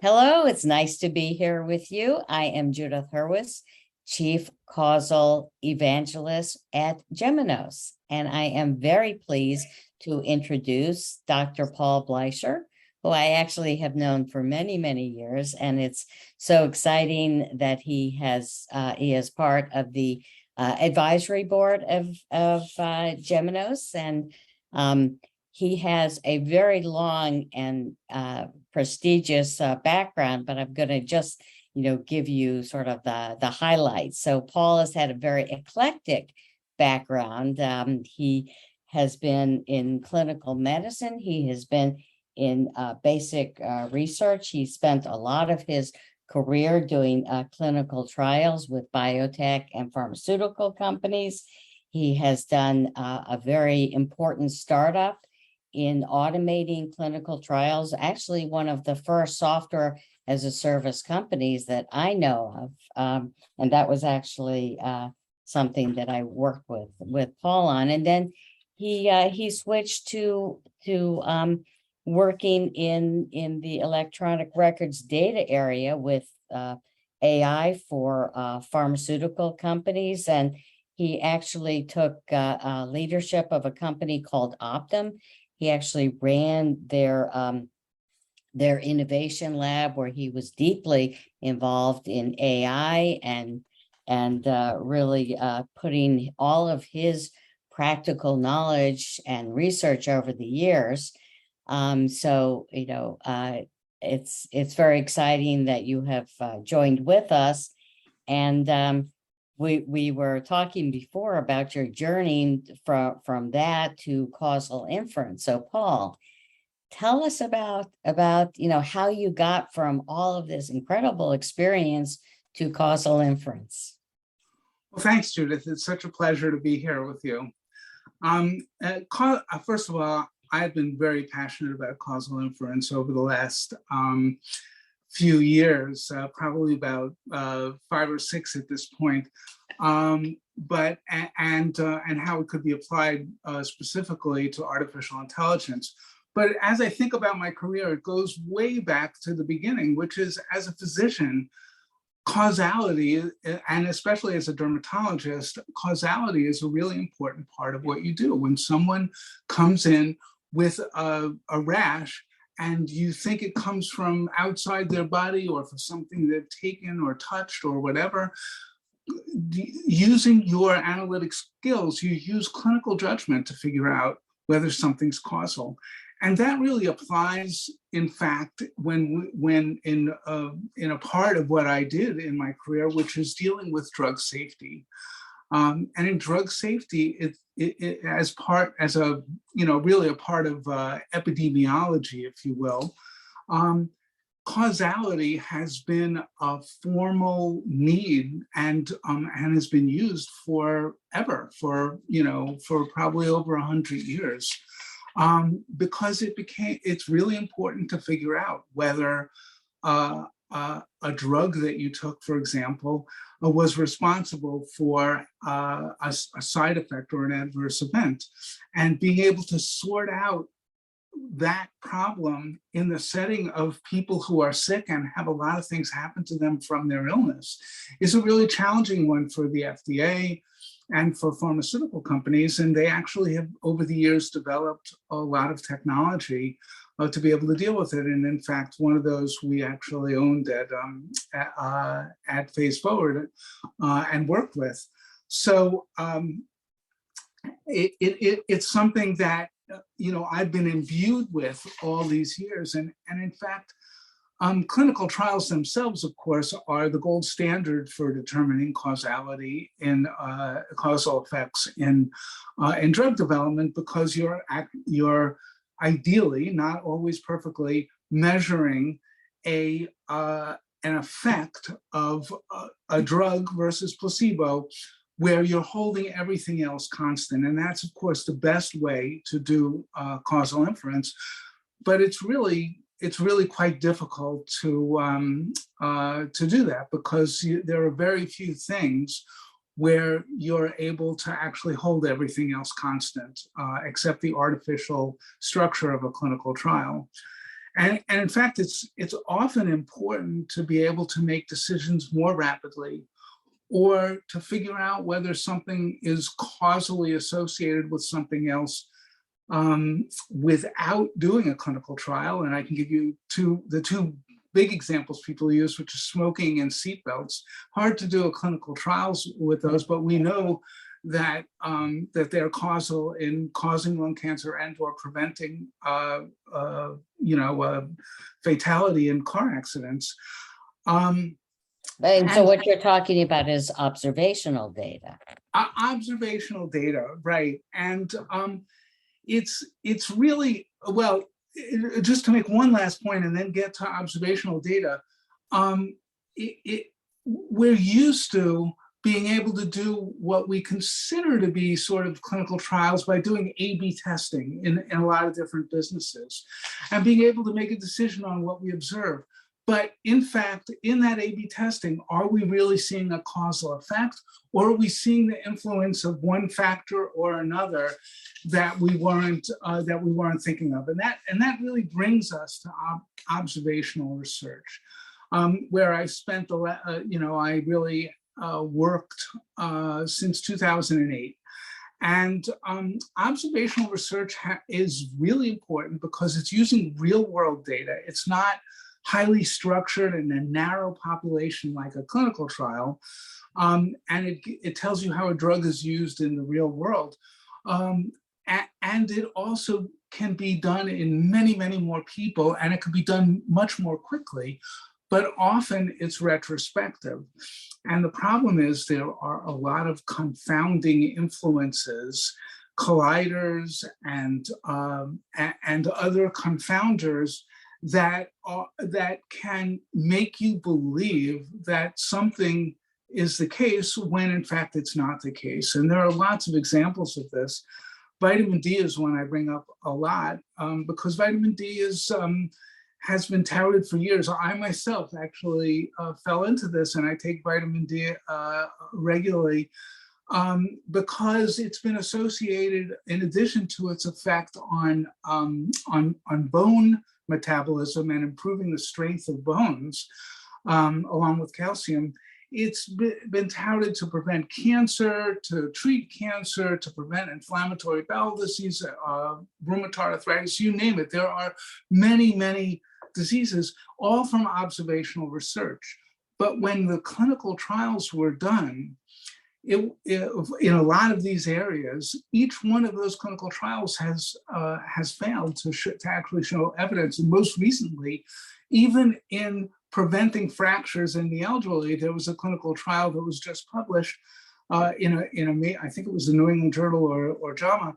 Hello, it's nice to be here with you. I am Judith Hurwitz, Chief Causal Evangelist at Geminos, and I am very pleased to introduce Dr. Paul Bleicher, who I actually have known for many, many years, and it's so exciting that he is part of the advisory board of Geminos, and he has a very long and prestigious background, but I'm going to just, give you sort of the highlights. So Paul has had a very eclectic background. He has been in clinical medicine. He has been in basic research. He spent a lot of his career doing clinical trials with biotech and pharmaceutical companies. He has done a very important startup in automating clinical trials, actually one of the first software as a service companies that I know of. And that was actually something that I worked with Paul on. And then he switched to working in the electronic records data area with AI for pharmaceutical companies. And he actually took leadership of a company called Optum. He actually ran their innovation lab, where he was deeply involved in AI and really putting all of his practical knowledge and research over the years. It's very exciting that you have joined with us. And we were talking before about your journey from that to causal inference. So Paul, tell us about how you got from all of this incredible experience to causal inference. Well, thanks, Judith. It's such a pleasure to be here with you. First of all, I've been very passionate about causal inference over the last few years, probably about 5 or 6 at this point, and how it could be applied specifically to artificial intelligence. But as I think about my career, it goes way back to the beginning, which is, as a physician, causality, and especially as a dermatologist, causality is a really important part of what you do. When someone comes in with a rash, and you think it comes from outside their body or from something they've taken or touched or whatever, using your analytic skills, you use clinical judgment to figure out whether something's causal. And that really applies, in fact, when in a part of what I did in my career, which is dealing with drug safety. And in drug safety, really a part of epidemiology, if you will, causality has been a formal need and has been used forever, for probably over 100 years, because it's really important to figure out whether a drug that you took, for example, was responsible for a side effect or an adverse event. And being able to sort out that problem in the setting of people who are sick and have a lot of things happen to them from their illness is a really challenging one for the FDA and for pharmaceutical companies. And they actually have, over the years, developed a lot of technology to be able to deal with it. And in fact, one of those we actually owned at Phase Forward and worked with. So it's something that I've been imbued with all these years. And in fact, clinical trials themselves, of course, are the gold standard for determining causality in causal effects in drug development, because you're ideally, not always perfectly, measuring an effect of a drug versus placebo, where you're holding everything else constant. And that's, of course, the best way to do causal inference. But it's really quite difficult to do that, because there are very few things where you're able to actually hold everything else constant, except the artificial structure of a clinical trial. And in fact, it's often important to be able to make decisions more rapidly, or to figure out whether something is causally associated with something else without doing a clinical trial. And I can give you the two big examples people use, which is smoking and seatbelts. Hard to do a clinical trials with those, but we know that that they're causal in causing lung cancer and/or preventing, fatality in car accidents. And so what you're talking about is observational data. Observational data, right? And it's really, well, just to make one last point and then get to observational data, we're used to being able to do what we consider to be sort of clinical trials by doing A/B testing in a lot of different businesses and being able to make a decision on what we observe. But in fact, in that A/B testing, are we really seeing a causal effect, or are we seeing the influence of one factor or another that we weren't thinking of? And that really brings us to observational research, where I spent I really worked since 2008. And observational research is really important because it's using real world data. It's not highly structured in a narrow population like a clinical trial. And it tells you how a drug is used in the real world. And it also can be done in many, many more people, and it can be done much more quickly, but often it's retrospective. And the problem is there are a lot of confounding influences, colliders and other confounders that can make you believe that something is the case when in fact it's not the case. And there are lots of examples of this. Vitamin D is one I bring up a lot because vitamin D has been touted for years. I myself actually fell into this, and I take vitamin D regularly because it's been associated, in addition to its effect on bone metabolism and improving the strength of bones, along with calcium. It's been touted to prevent cancer, to treat cancer, to prevent inflammatory bowel disease, rheumatoid arthritis, you name it. There are many, many diseases, all from observational research. But when the clinical trials were done, in a lot of these areas, each one of those clinical trials has failed to actually show evidence. And most recently, even in preventing fractures in the elderly, there was a clinical trial that was just published I think it was the New England Journal or JAMA,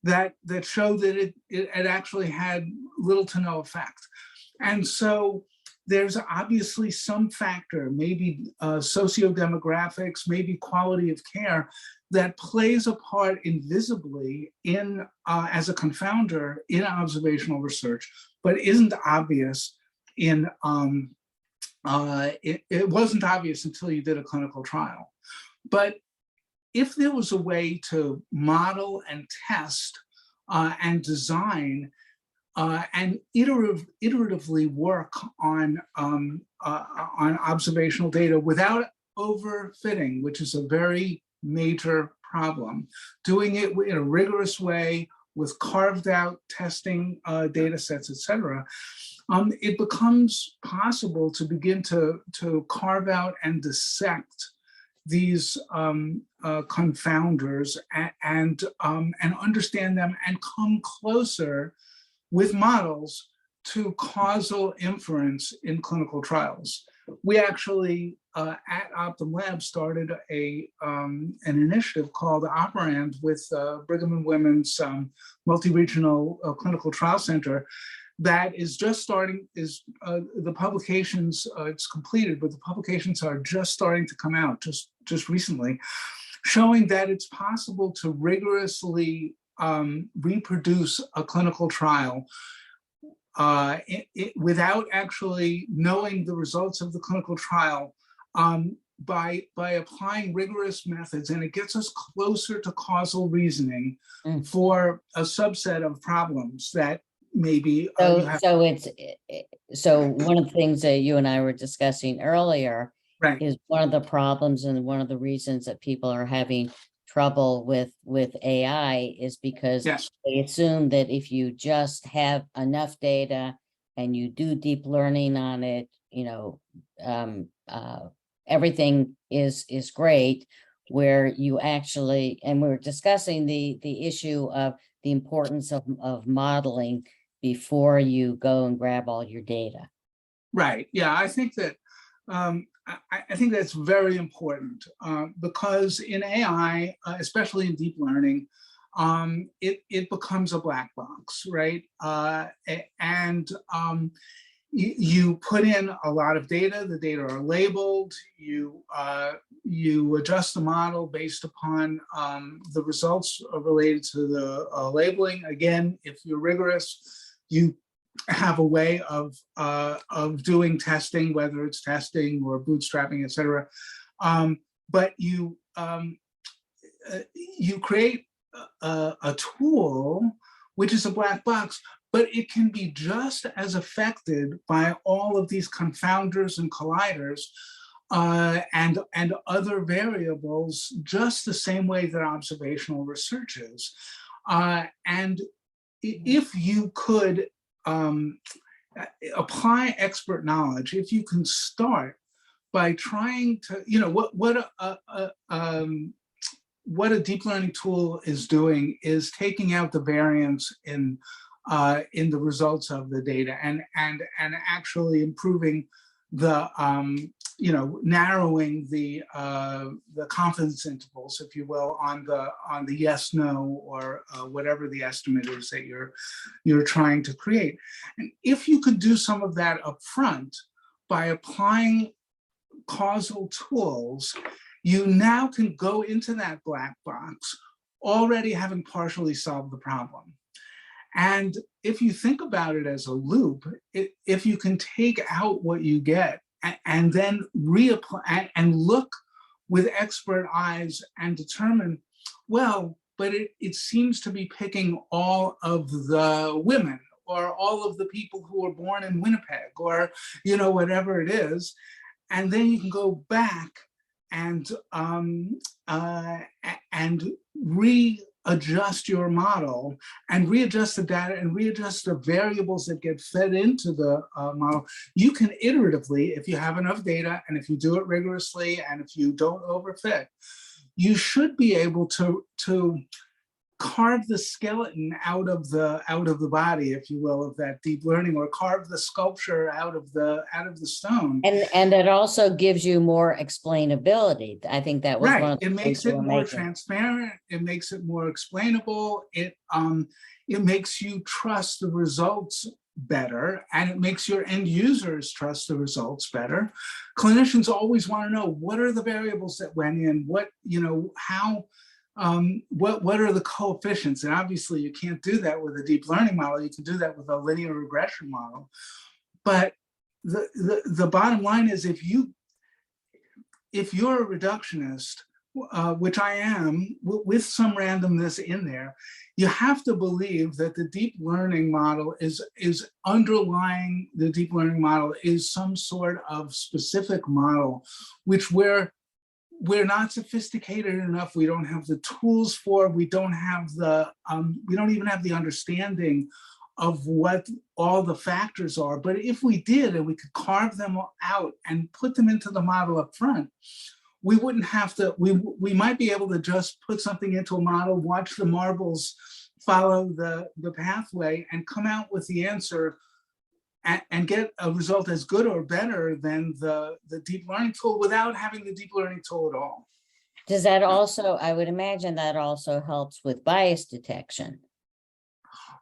that showed that it actually had little to no effect. And so there's obviously some factor, maybe sociodemographics, maybe quality of care, that plays a part invisibly in as a confounder in observational research, but isn't obvious in it wasn't obvious until you did a clinical trial. But if there was a way to model and test and design and iteratively work on observational data without overfitting, which is a very major problem, doing it in a rigorous way with carved out testing data sets, et cetera, it becomes possible to begin to carve out and dissect these confounders and understand them and come closer with models to causal inference in clinical trials. We actually at Optum Labs started an initiative called Operand with Brigham and Women's multi-regional clinical trial center that is just starting. The publications, it's completed, but the publications are just starting to come out just recently, showing that it's possible to rigorously reproduce a clinical trial without actually knowing the results of the clinical trial by applying rigorous methods. And it gets us closer to causal reasoning for a subset of problems that maybe you So, have, so one of the things that you and I were discussing earlier right, is one of the problems and one of the reasons that people are having trouble with AI is because yes, they assume that if you just have enough data and you do deep learning on it, um, everything is great. Where you actually, and we're discussing the issue of the importance of modeling before you go and grab all your data. right. Yeah, I think that I think that's very important because in AI, especially in deep learning, it becomes a black box, right? And you put in a lot of data. The data are labeled. You adjust the model based upon the results related to the labeling. Again, if you're rigorous, you have a way of doing testing, whether it's testing or bootstrapping, et cetera. But you create a tool which is a black box, but it can be just as affected by all of these confounders and colliders and other variables, just the same way that observational research is. And if you could apply expert knowledge, if you can start by trying to, what a deep learning tool is doing is taking out the variance in the results of the data and actually improving the narrowing the confidence intervals, if you will, on the yes no or whatever the estimate is that you're trying to create. And if you could do some of that up front by applying causal tools, you now can go into that black box already having partially solved the problem. And if you think about it as a loop, if you can take out what you get and then reapply and look with expert eyes and determine, well, but it seems to be picking all of the women or all of the people who were born in Winnipeg or, whatever it is. And then you can go back and readjust your model and readjust the data and readjust the variables that get fed into the model. You can iteratively, if you have enough data and if you do it rigorously and if you don't overfit, you should be able to carve the skeleton out of the body, if you will, of that deep learning, or carve the sculpture out of the stone. And it also gives you more explainability. I think that was right. One of the it makes it more transparent. It makes it more explainable. It makes you trust the results better, and it makes your end users trust the results better. Clinicians always want to know, what are the variables that went in, how what are the coefficients? And obviously you can't do that with a deep learning model. You can do that with a linear regression model. But the bottom line is, if you're a reductionist, which I am, with some randomness in there, you have to believe that the deep learning model is underlying the deep learning model is some sort of specific model, which we're not sophisticated enough. We don't have the tools for. We don't have we don't even have the understanding of what all the factors are. But if we did, and we could carve them out and put them into the model up front, we wouldn't have to. We might be able to just put something into a model, watch the marbles follow the pathway, and come out with the answer and get a result as good or better than the deep learning tool without having the deep learning tool at all. Does that also, I would imagine that also helps with bias detection.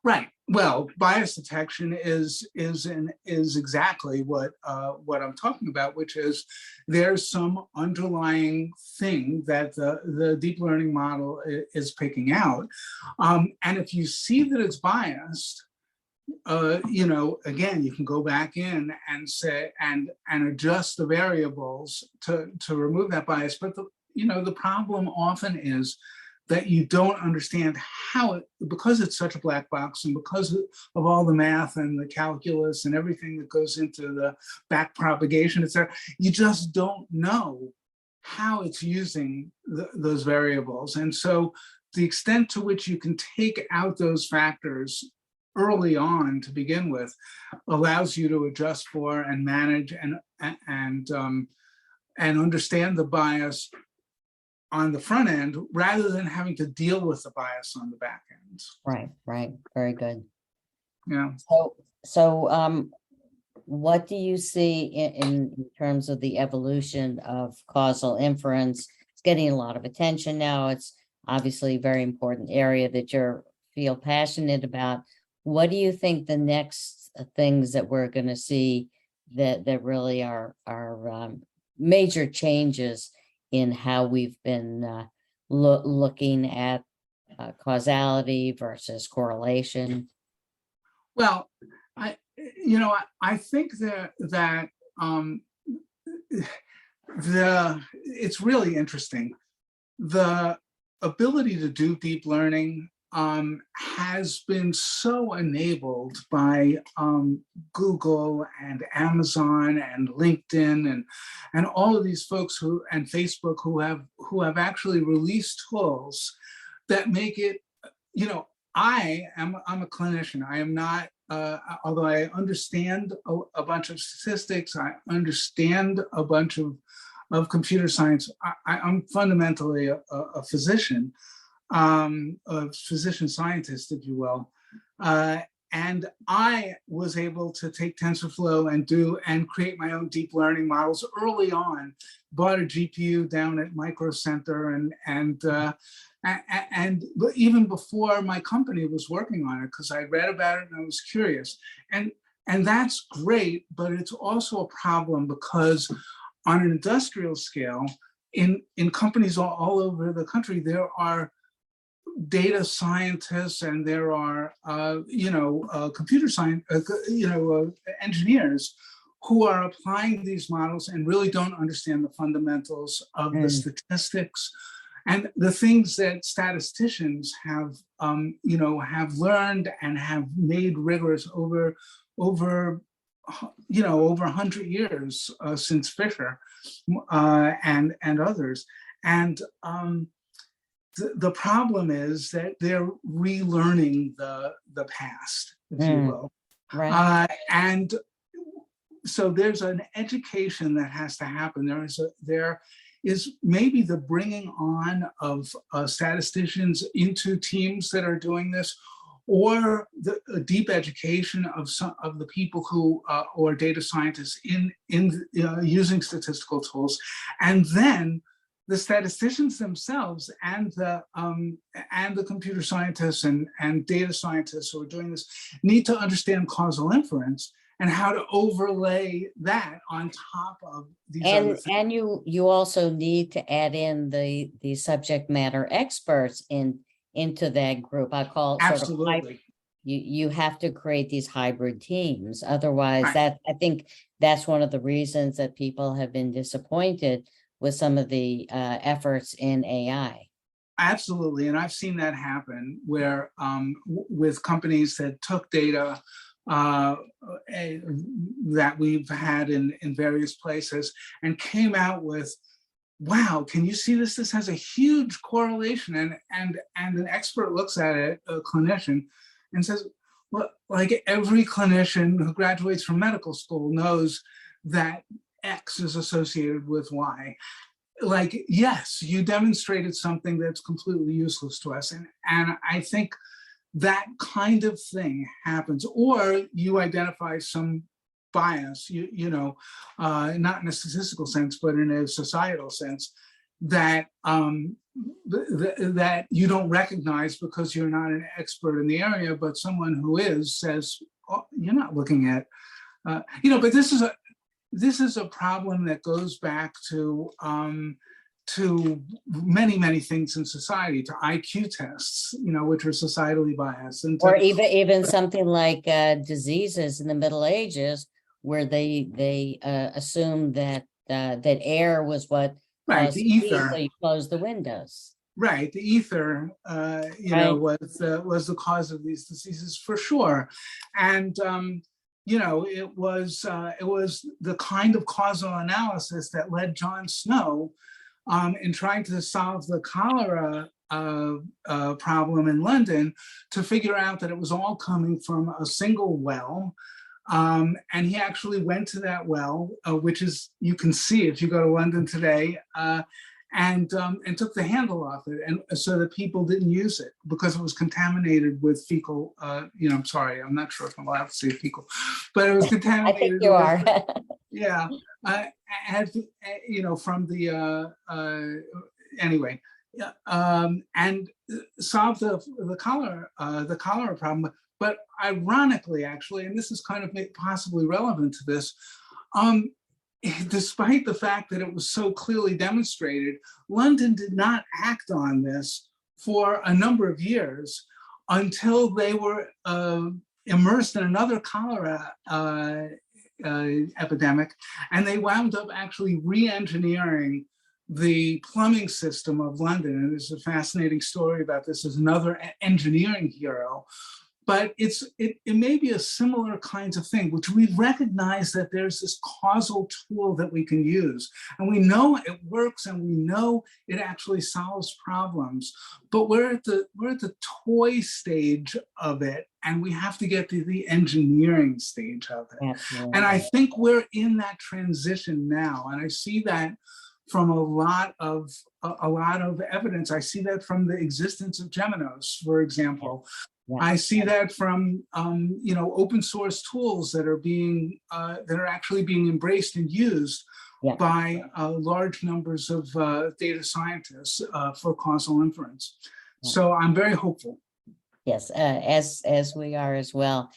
Right. Well, bias detection is exactly what I'm talking about, which is there's some underlying thing that the deep learning model is picking out, and if you see that it's biased, again, you can go back in and say and adjust the variables to remove that bias. But the problem often is that you don't understand how it, because it's such a black box and because of all the math and the calculus and everything that goes into the back propagation, etc., you just don't know how it's using those variables. And so the extent to which you can take out those factors early on to begin with allows you to adjust for and manage and understand the bias on the front end rather than having to deal with the bias on the back end. Right. Very good. Yeah. So what do you see in terms of the evolution of causal inference? It's getting a lot of attention now. It's obviously a very important area that you feel passionate about. What do you think the next things that we're going to see that really are major changes in how we've been looking at causality versus correlation? Well, I think that it's really interesting. The ability to do deep learning has been so enabled by Google and Amazon and LinkedIn and all of these folks and Facebook who have actually released tools that make it, I'm a clinician. I am not, although I understand a bunch of statistics, I understand a bunch of computer science. I'm fundamentally a physician. A physician scientist, if you will. And I was able to take TensorFlow and create my own deep learning models early on, bought a GPU down at Micro Center and even before my company was working on it, because I read about it and I was curious. And that's great, but it's also a problem because on an industrial scale, in companies all over the country, there are data scientists and there are computer science engineers who are applying these models and really don't understand the fundamentals of the statistics and the things that statisticians have learned and have made rigorous over 100 years since Fisher and others. And the problem is that they're relearning the past, if you will. Right. And so there's an education that has to happen. There is maybe the bringing on of statisticians into teams that are doing this, or a deep education of some of the people who or data scientists in using statistical tools, and then the statisticians themselves and the computer scientists and data scientists who are doing this need to understand causal inference and how to overlay that on top of these other things. And you also need to add in the subject matter experts into that group. I call it Absolutely. You have to create these hybrid teams. Otherwise, Right. I think that's one of the reasons that people have been disappointed with some of the efforts in AI. Absolutely, and I've seen that happen where with companies that took data that we've had in various places and came out with, wow, can you see this? This has a huge correlation, and an expert looks at it, a clinician, and says, well, like every clinician who graduates from medical school knows that X is associated with Y. Like, yes, you demonstrated something that's completely useless to us. And I think that kind of thing happens, or you identify some bias, not in a statistical sense, but in a societal sense, that that you don't recognize because you're not an expert in the area, but someone who is says, oh, you're not looking at, but this is a problem that goes back to many things in society, to IQ tests, which are societally biased, and or even something like diseases in the Middle Ages, where they assumed that air was what right, the ether. so you close the windows. right, the ether, Right. was the cause of these diseases for sure, and it was the kind of causal analysis that led John Snow in trying to solve the cholera problem in London to figure out that it was all coming from a single well. And he actually went to that well, which is, you can see if you go to London today, and took the handle off it, and so that people didn't use it because it was contaminated with fecal. I'm sorry, I'm not sure if I'm allowed to say fecal, but it was I think contaminated you with, are. yeah, and from the anyway, and solved the cholera problem. But ironically, actually, and this is kind of possibly relevant to this, despite the fact that it was so clearly demonstrated, London did not act on this for a number of years until they were immersed in another cholera epidemic, and they wound up actually re-engineering the plumbing system of London. And there's a fascinating story about this as another engineering hero. But it may be a similar kinds of thing, which we recognize that there's this causal tool that we can use. And we know it works, and we know it actually solves problems. But we're at the toy stage of it, and we have to get to the engineering stage of it. Absolutely. And I think we're in that transition now. And I see that from a lot of evidence. I see that from the existence of Geminos, for example. Yeah. I see that from open source tools that are actually being embraced and used by large numbers of data scientists for causal inference. So I'm very hopeful. Yes, as we are as well.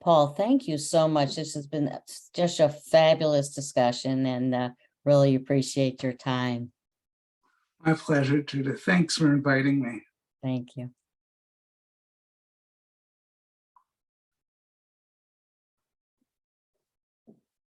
Paul, thank you so much. This has been just a fabulous discussion, and really appreciate your time. My pleasure, Judith. Thanks for inviting me. Thank you.